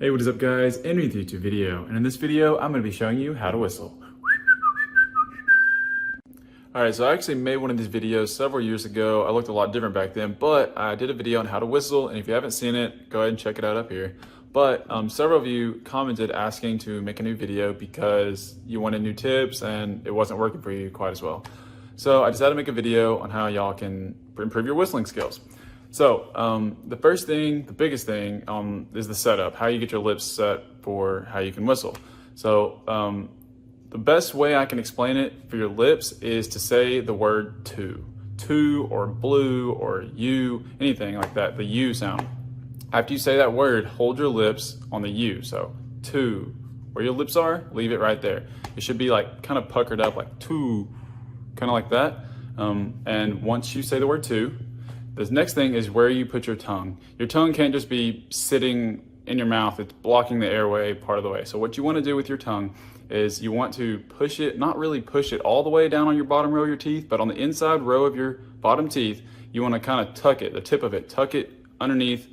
Hey, what is up guys? Andrew with YouTube video, and in this video I'm going to be showing you how to whistle. Alright, so I actually made one of these videos several years ago. I looked a lot different back then, but I did a video on how to whistle, and if you haven't seen it, go ahead and check it out up here. But several of you commented asking to make a new video because you wanted new tips and it wasn't working for you quite as well. So I decided to make a video on how y'all can improve your whistling skills. So the first thing, the biggest thing is the setup, how you get your lips set for how you can whistle. So the best way I can explain it for your lips is to say the word to or blue or you, anything like that, the U sound. After you say that word, hold your lips on the U. So to, where your lips are, leave it right there. It should be like kind of puckered up like to, kind of like that. And once you say the word to, the next thing is where you put your tongue. Your tongue can't just be sitting in your mouth. It's blocking the airway part of the way. So what you want to do with your tongue is you want to push it, not really push it all the way down on your bottom row of your teeth, but on the inside row of your bottom teeth, you want to kind of tuck it, the tip of it, tuck it underneath,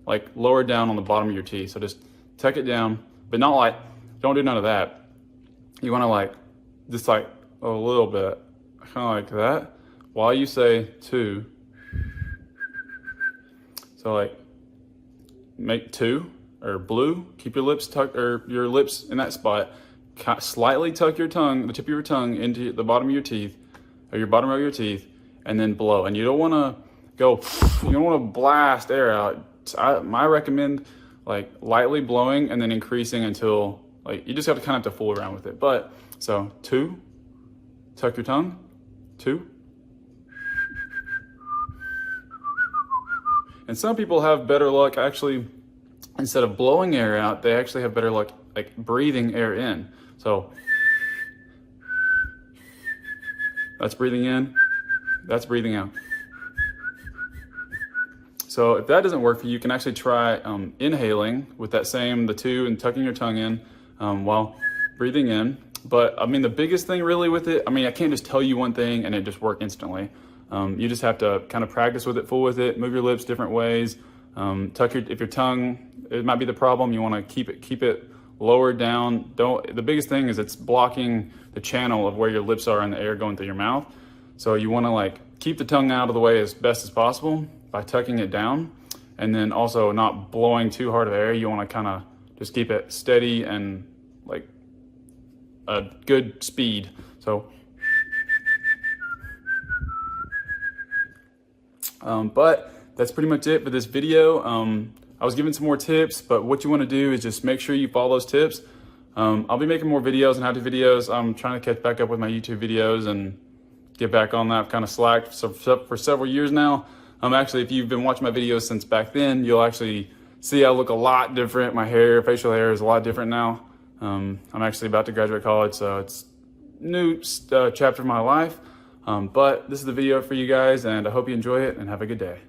like lower down on the bottom of your teeth. So just tuck it down, but not like, don't do none of that. You want to like, just like a little bit, kind of like that, while you say to. So like make to or blue, keep your lips tucked or your lips in that spot. Slightly tuck your tongue, the tip of your tongue into the bottom of your teeth or your bottom row of your teeth, and then blow. And you don't want to go, you don't want to blast air out. I recommend like lightly blowing and then increasing until like, you just have to kind of have to fool around with it. But so to, tuck your tongue, to. And some people have better luck actually, instead of blowing air out, they actually have better luck like breathing air in. So that's breathing in, that's breathing out. So if that doesn't work for you, you can actually try inhaling with that same, the to, and tucking your tongue in while breathing in. But I mean, the biggest thing really with it, I mean, I can't just tell you one thing and it just work instantly. You just have to kind of practice with it, fool with it, move your lips different ways. If your tongue, it might be the problem, you want to keep it lower down. The biggest thing is it's blocking the channel of where your lips are and the air going through your mouth. So you want to like keep the tongue out of the way as best as possible by tucking it down, and then also not blowing too hard of air. You want to kind of just keep it steady and like a good speed. So but that's pretty much it for this video. I was giving some more tips, but what you want to do is just make sure you follow those tips. I'll be making more videos and how-to videos. I'm trying to catch back up with my YouTube videos and get back on that. I've kind of slacked for several years now. Actually, if you've been watching my videos since back then, you'll actually see I look a lot different. My hair, facial hair is a lot different now. I'm actually about to graduate college, so it's a new chapter of my life. But this is the video for you guys, and I hope you enjoy it and have a good day.